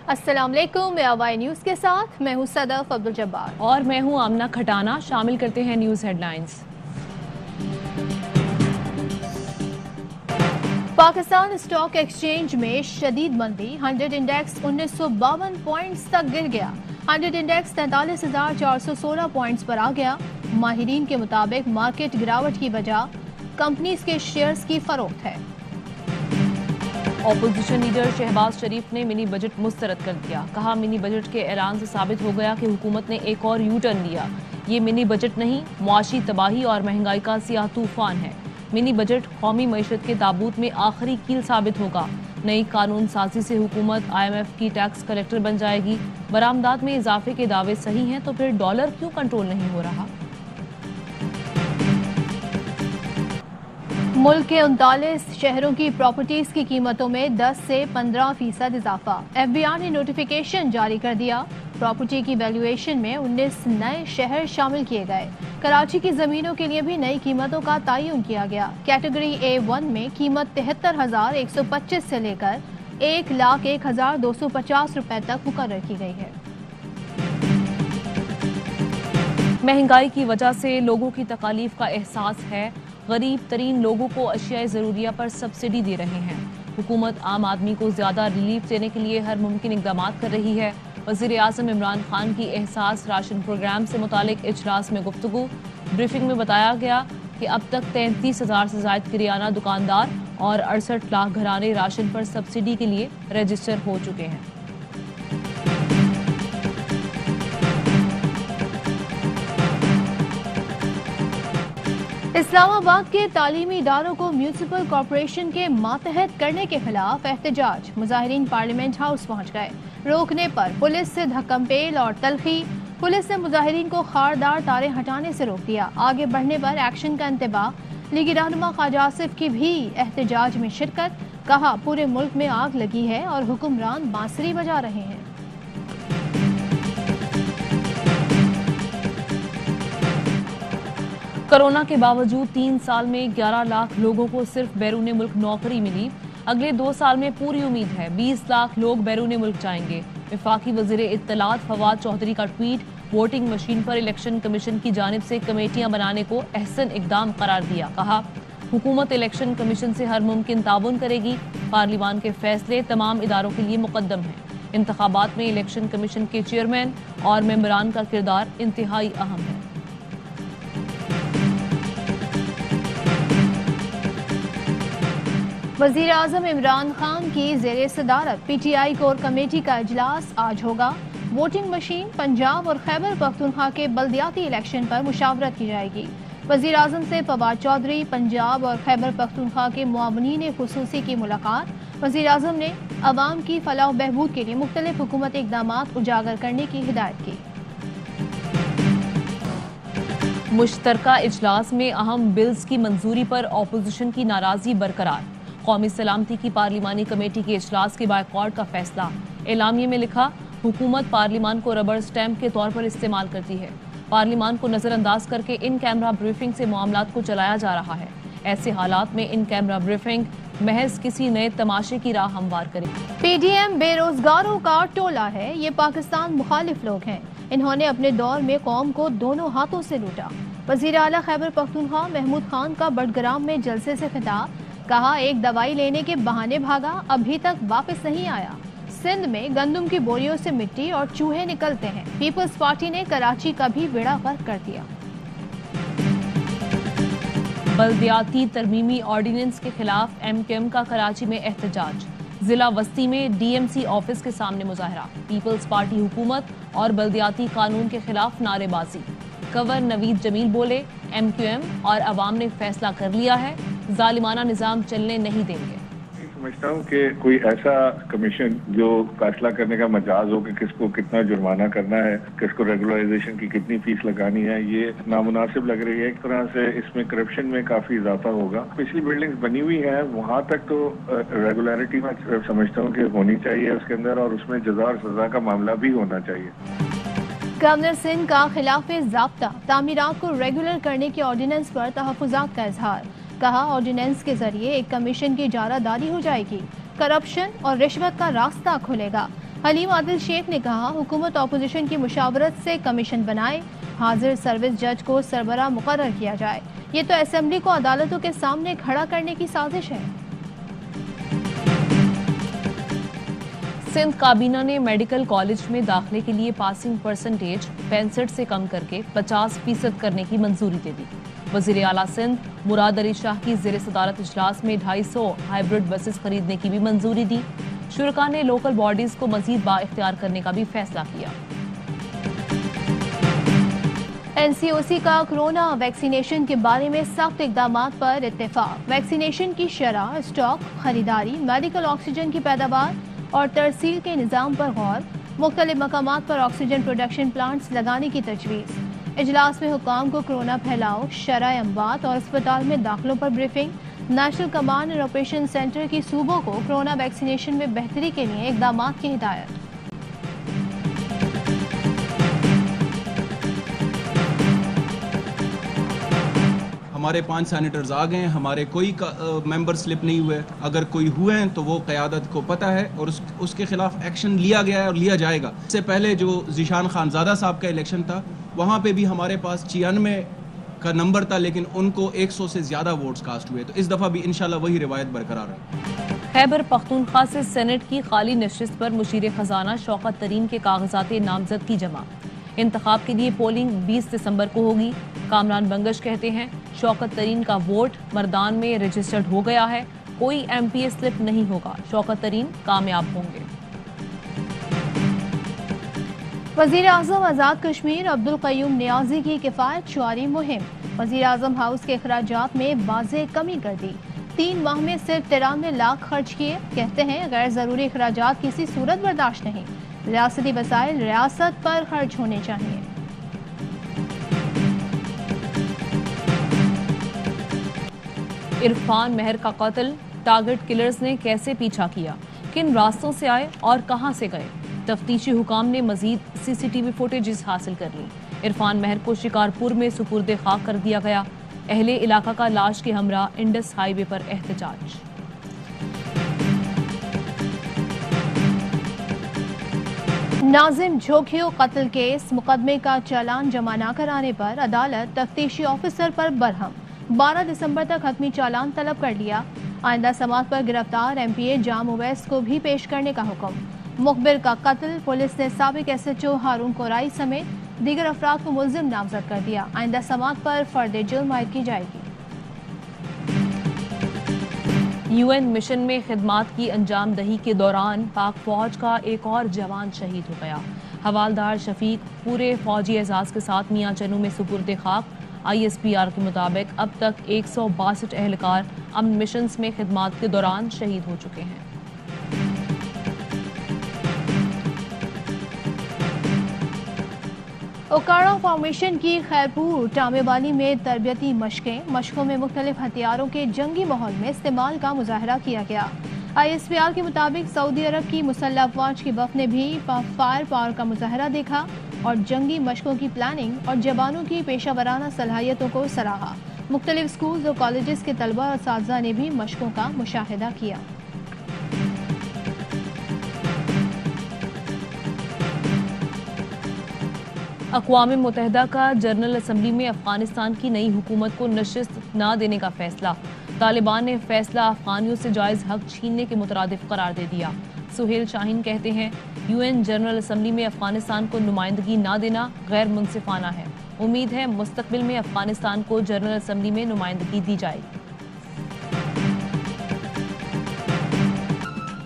السلام علیکم، میں آوائی نیوز کے ساتھ میں ہوں صدف عبد الجبار اور میں ہوں آمنہ کھٹانا۔ شامل کرتے ہیں news headlines. Pakistan stock exchange میں شدید مندی، 100 انڈیکس 1952 پوائنٹس تک گر گیا۔ 100 انڈیکس 43,416 پوائنٹس پر آ گیا۔ ماہرین کے مطابق مارکیٹ گراوٹ کی وجہ کمپنیز کے شیئرز کی فروخت ہے۔ اپوزیشن لیڈر شہباز شریف نے منی بجٹ مسترد کر دیا۔ کہا منی بجٹ کے اعلان سے ثابت ہو گیا کہ حکومت نے ایک اور یو ٹرن لیا۔ یہ منی بجٹ نہیں، معاشی تباہی اور مہنگائی کا سیاہ طوفان ہے۔ منی بجٹ قومی معیشت کے تابوت میں آخری کیل ثابت ہوگا۔ نئی قانون سازی سے حکومت IMF کی ٹیکس کلیکٹر بن جائے گی۔ برآمدات میں اضافے کے دعوے صحیح ہیں تو پھر ڈالر کیوں کنٹرول نہیں ہو رہا؟ ملک کے 39 شہروں کی پراپرٹیز کی قیمتوں میں 10 سے 15% اضافہ۔ FBI نے نوٹیفیکیشن جاری کر دیا۔ پراپرٹی کی ویلیویشن میں 19 نئے شہر شامل کیے گئے۔ کراچی کی زمینوں کے لیے بھی نئی قیمتوں کا تعین کیا گیا۔ کیٹیگری A1 میں قیمت 73,125 سے لے کر 1,01,250 روپے تک مقرر کی گئی ہے۔ مہنگائی کی وجہ سے لوگوں کی تکالیف کا احساس ہے۔ غریب ترین لوگوں کو اشیاء ضروریہ پر سبسڈی دے رہے ہیں۔ حکومت عام آدمی کو زیادہ ریلیف دینے کے لیے ہر ممکن اقدامات کر رہی ہے۔ وزیر اعظم عمران خان کی احساس راشن پروگرام سے متعلق اجلاس میں گفتگو۔ بریفنگ میں بتایا گیا کہ اب تک 33,000 سے زائد کریانہ دکاندار اور 68 لاکھ گھرانے راشن پر سبسڈی کے لیے رجسٹر ہو چکے ہیں۔ اسلام آباد کے تعلیمی اداروں کو میونسپل کارپوریشن کے ماتحت کرنے کے خلاف احتجاج۔ مظاہرین پارلیمنٹ ہاؤس پہنچ گئے۔ روکنے پر پولیس سے دھکم پیل اور تلخی۔ پولیس نے مظاہرین کو خاردار تاریں ہٹانے سے روک دیا۔ آگے بڑھنے پر ایکشن کا انتباہ۔ لیگی رہنما خواجہ آصف کی بھی احتجاج میں شرکت۔ کہا پورے ملک میں آگ لگی ہے اور حکمران بانسری بجا رہے ہیں۔ کرونا کے باوجود 3 سال میں 11 لاکھ لوگوں کو صرف بیرون ملک نوکری ملی۔ اگلے 2 سال میں پوری امید ہے 20 لاکھ لوگ بیرون ملک جائیں گے۔ وفاقی وزیر اطلاعات فواد چودھری کا ٹویٹ۔ ووٹنگ مشین پر الیکشن کمیشن کی جانب سے کمیٹیاں بنانے کو احسن اقدام قرار دیا۔ کہا حکومت الیکشن کمیشن سے ہر ممکن تعاون کرے گی۔ پارلیمان کے فیصلے تمام اداروں کے لیے مقدم ہیں۔ انتخابات میں الیکشن کمیشن کے چیئرمین اور ممبران کا کردار انتہائی اہم ہے۔ وزیر اعظم عمران خان کی زیر صدارت PTI کور کمیٹی کا اجلاس آج ہوگا۔ ووٹنگ مشین، پنجاب اور خیبر پختونخوا کے بلدیاتی الیکشن پر مشاورت کی جائے گی۔ وزیر اعظم سے فواد چودھری، پنجاب اور خیبر پختونخوا کے معاونین خصوصی کی ملاقات۔ وزیر اعظم نے عوام کی فلاح و بہبود کے لیے مختلف حکومتی اقدامات اجاگر کرنے کی ہدایت کی۔ مشترکہ اجلاس میں اہم بلز کی منظوری پر اپوزیشن کی ناراضی برقرار۔ قومی سلامتی کی پارلیمانی کمیٹی کے اجلاس کے بائیکاٹ کا فیصلہ۔ اعلامیے میں لکھا حکومت پارلیمان کو ربڑ سٹیمپ کے طور پر استعمال کرتی ہے۔ پارلیمان کو نظر انداز کر کے ان کیمرہ بریفنگ سے معاملات کو چلایا جا رہا ہے۔ ایسے حالات میں ان کیمرہ بریفنگ محض کسی نئے تماشے کی راہ ہموار کرے۔ PDM بے روزگاروں کا ٹولہ ہے۔ یہ پاکستان مخالف لوگ ہیں۔ انہوں نے اپنے دور میں قوم کو دونوں ہاتھوں سے لوٹا۔ وزیر اعلیٰ خیبر پختونخوا محمود خان کا بٹگرام میں جلسے سے خطاب۔ کہا ایک دوائی لینے کے بہانے بھاگا، ابھی تک واپس نہیں آیا۔ سندھ میں گندم کی بوریوں سے مٹی اور چوہے نکلتے ہیں۔ پیپلز پارٹی نے کراچی کا بھی بیڑا غرق کر دیا۔ بلدیاتی ترمیمی آرڈیننس کے خلاف MQM کا کراچی میں احتجاج۔ ضلع وسطی میں DMC آفس کے سامنے مظاہرہ۔ پیپلز پارٹی حکومت اور بلدیاتی قانون کے خلاف نعرے بازی۔ گورنر نوید جمیل بولے MQM اور عوام نے فیصلہ کر لیا ہے، ظالمانہ نظام چلنے نہیں دیں گے۔ سمجھتا ہوں کہ کوئی ایسا کمیشن جو فیصلہ کرنے کا مجاز ہو کہ کس کو کتنا جرمانہ کرنا ہے، کس کو ریگولرائزیشن کی کتنی فیس لگانی ہے، یہ نامناسب لگ رہی ہے۔ ایک طرح سے اس میں کرپشن میں کافی اضافہ ہوگا۔ پچھلی بلڈنگز بنی ہوئی ہیں، وہاں تک تو ریگولیرٹی میں سمجھتا ہوں کہ ہونی چاہیے اس کے اندر، اور اس میں جزا اور سزا کا معاملہ بھی ہونا چاہیے۔ گورنر سندھ کا خلاف ضابطہ تعمیرات کو ریگولر کرنے کے آرڈیننس پر تحفظات کا اظہار۔ کہا آرڈیننس کے ذریعے ایک کمیشن کی اجارہ داری ہو جائے گی، کرپشن اور رشوت کا راستہ کھلے گا۔ हलीम आदिल शेख ने कहा, हुकूमत अपोजिशन की मुशावरत से कमीशन बनाए, हाजिर सर्विस जज को सरबराह मुकर्रर किया जाए। ये तो असेंबली को अदालतों के सामने खड़ा करने की साजिश है। सिंध काबीना ने मेडिकल कॉलेज में दाखिले के लिए पासिंग परसेंटेज 65 से कम करके 50% करने की मंजूरी दे दी। वजीर आला सिंध मुराद अली शाह की ज़ेर सदारत इजलास में 250 हाइब्रिड बसेस खरीदने की भी मंजूरी दी। शुरका ने लोकल बॉडीज को मजीद बाइख्तियार करने का भी फैसला किया। NCOC का कोरोना वैक्सीनेशन के बारे में सख्त इकदामात पर इत्तेफाक। वैक्सीनेशन की शरह, स्टॉक, खरीदारी, मेडिकल ऑक्सीजन की पैदावार और तरसील के निज़ाम पर गौर। मुख्तलिफ मकामात पर ऑक्सीजन प्रोडक्शन प्लांट्स लगाने की तजवीज़। इजलास में हुकाम को कोरोना फैलाव, शरह अमवात और अस्पताल में दाखिलों पर briefing. National command and operation centre की सूबों को कोरोना वैक्सीनेशन में बेहतरी के लिए इकदामात की हिदायत। हमारे 5 सैनिटर्स आ गए हैं, हमारे कोई मेंबर स्लिप नहीं हुए। अगर कोई हुए हैं तो वो क़यादत को पता है और उसके खिलाफ एक्शन लिया गया है और लिया जाएगा। इससे पहले जो ज़ीशान खानज़ादा साहब का इलेक्शन था, वहाँ पे भी हमारे पास 96 का नंबर था, लेकिन उनको 100 से ज़्यादा वोट्स कास्ट हुए। तो इस दफ़ा भी इंशाल्लाह वही रिवायत बरकरार है। खैबर पख्तूनख्वा से सेनेट की खाली नशिस्त पर मुशीर खजाना शौकत तरीन के कागजात नामजदगी जमा। इंतखाब के लिए पोलिंग 20 दिसंबर को होगी। कामरान बंगश कहते हैं, शौकत तरीन का वोट मर्दान में रजिस्टर्ड हो गया है, कोई MPA स्लिप नहीं होगा, शौकत तरीन कामयाब होंगे। वज़ीर आज़म आज़ाद कश्मीर अब्दुल क़य्यूम नियाज़ी की किफ़ायत शुमारी मुहिम। वज़ीर आज़म हाउस के अखराजात में वाज़ेह कमी कर दी। 3 माह में सिर्फ 93 लाख खर्च किए। कहते हैं, गैर ज़रूरी अखराजात किसी सूरत बर्दाश्त नहीं। रियासती वसाइल रियासत पर खर्च होने चाहिए। इरफान महर का कत्ल, टारगेट किलर्स ने कैसे पीछा किया, किन रास्तों से आए और कहां से गए। तफ्तीशी हुकाम ने मजीद CCTV फुटेजेस हासिल कर ली। इरफान महर को शिकारपुर में सुपुर्द खाक कर दिया गया। अहले इलाका का लाश के हमरा इंडस हाईवे पर एहतजाज। नाजिम झोंकियो कत्ल केस मुकदमे का चालान जमा न कराने पर अदालत तफ्तीशी ऑफिसर पर बरहम। 12 दिसंबर तक हतमी चालान तलब कर लिया। आइंदा समात पर गिरफ्तार MPA जाम उवैस को भी पेश करने का हुक्म। मुखबिर का कत्ल, पुलिस ने साबिक SHO हारून कोराई समेत दीगर अफराद को मुल्जिम नामजद कर दिया। आइंदा समात पर फर्द जुर्म आयद की जाएगी। UN मिशन में खिदमात की अंजाम दही के दौरान पाक फौज का एक और जवान शहीद हो गया। हवालदार शफीक पूरे फौजी एजाज के साथ मियां चनू में सुपुर्द खाक। ISPR के मुताबिक अब तक 162 एहलकार अमन मिशंस में खिदमात के दौरान शहीद हो चुके हैं। ओकाड़ा फॉर्मेशन की खैरपुर टामेवाली में तरबियती मशकों में मुख्तलिफ हथियारों के जंगी माहौल में इस्तेमाल का मुजाहरा किया गया। ISPR के मुताबिक सऊदी अरब की मुसल्लह अफवाज की वफ़द ने भी फायर पावर का मुजाहरा देखा और जंगी मशकों की प्लानिंग और जवानों की पेशा वराना सलाहियतों को सराहा। मुख्तलिफ स्कूल्स और कॉलेजेस के तलबा और साथीज़ा ने भी मशकों का मुशाहिदा किया। अक़वाम मुत्तहिदा का जनरल असम्बली में अफगानिस्तान की नई हुकूमत को नशिस्त न देने का फैसला। तालिबान ने फैसला अफगानियों से जायज़ हक छीनने के मुतरादिफ करार दे दिया। सुहेल शाहीन कहते हैं, UN जनरल असम्बली में अफगानिस्तान को नुमाइंदगी न देना गैर मुनसिफाना है। उम्मीद है मुस्तकबिल में अफगानिस्तान को जनरल असम्बली में नुमाइंदगी दी जाएगी।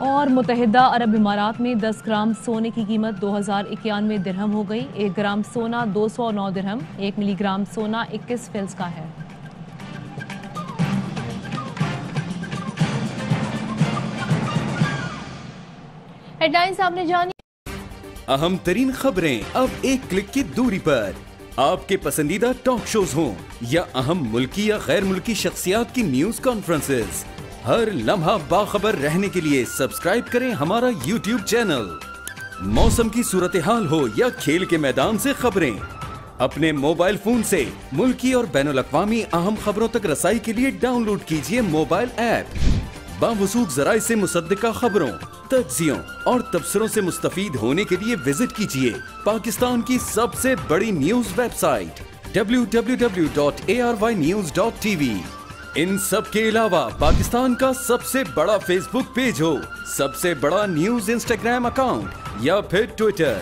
और मुत्तहिदा अरब इमारात में 10 ग्राम सोने की कीमत 2091 दिरहम हो गई। 1 ग्राम सोना 209 दिरहम, 1 मिलीग्राम सोना 21 फिल्स का है। हेडलाइंस आपने जानी। अहम तरीन खबरें अब एक क्लिक की दूरी पर। आपके पसंदीदा टॉक शोज हों या अहम मुल्की या गैर मुल्की शख्सियात की न्यूज कॉन्फ्रेंसेस, हर लम्हा बाखबर रहने के लिए सब्सक्राइब करें हमारा YouTube चैनल। मौसम की सूरत हाल हो या खेल के मैदान से खबरें, अपने मोबाइल फोन से मुल्की और बैनुल अक़वामी अहम खबरों तक रसाई के लिए डाउनलोड कीजिए मोबाइल ऐप बावसूख ज़राए से मुसद्दिका खबरों। तज्जियों और तबसरों से मुस्तफीद होने के लिए विजिट कीजिए पाकिस्तान की सबसे बड़ी न्यूज वेबसाइट www.arYnews.tv। इन सब के अलावा पाकिस्तान का सबसे बड़ा फेसबुक पेज हो, सबसे बड़ा न्यूज इंस्टाग्राम अकाउंट या फिर ट्विटर,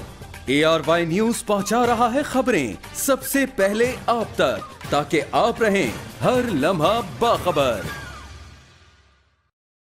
ARY न्यूज पहुंचा रहा है खबरें सबसे पहले आप तक, ताकि आप रहें हर लम्हा बाखबर।